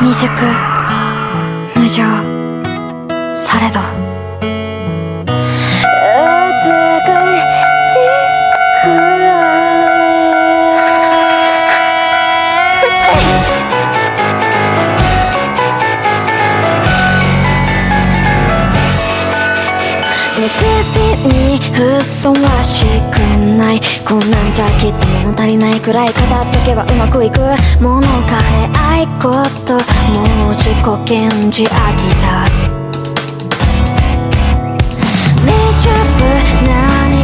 未熟無情されどふさわしくない。こんなんじゃきっと物足りないくらい語っとけばうまくいく。物金愛こともう自己顕示飽きた。大丈夫何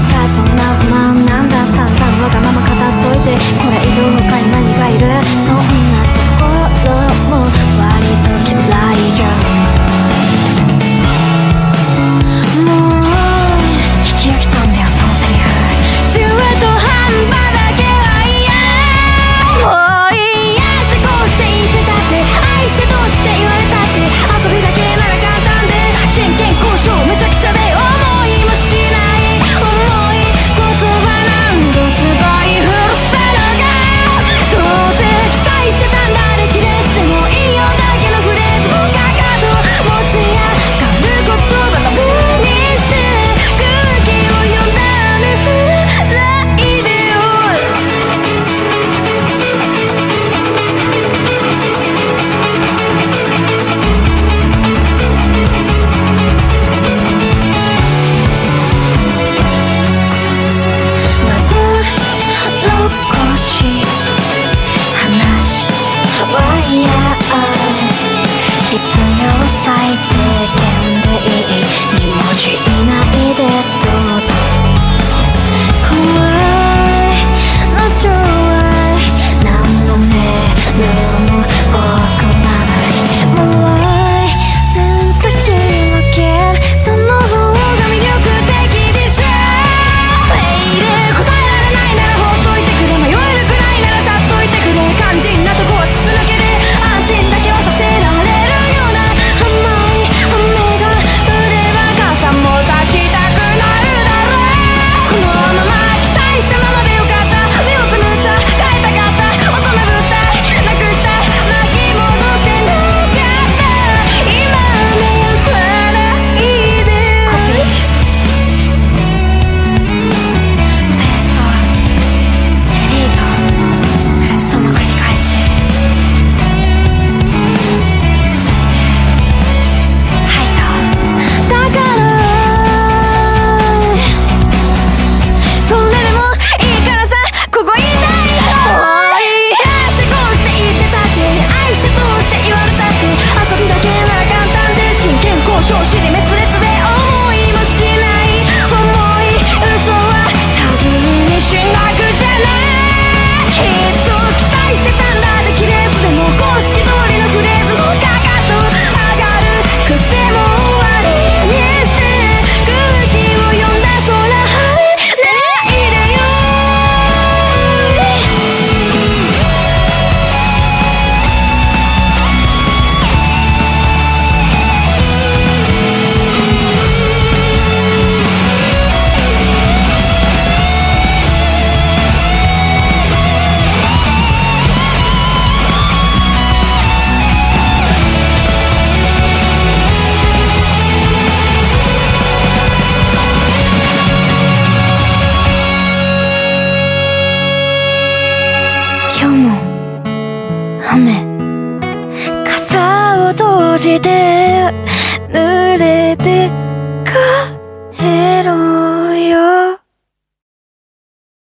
かそんな不満なんだ。散々わがまま語っといてこれ以上他に何がいる。そんなところも割と嫌いじゃん。聞き飽きたんだよそのセリフ。中途半端だけは嫌。もういいやしてこうして言ってたって愛してどうして言われたって遊びだけなら簡単で真剣交渉めちゃくちゃで思いもしない重い言葉何度つばい古さのがどうせ期待してたんだ。レキレスでもいいよだけのフレーズもかかと持ち上がる言葉が無にして閉じて濡れて帰ろうよ。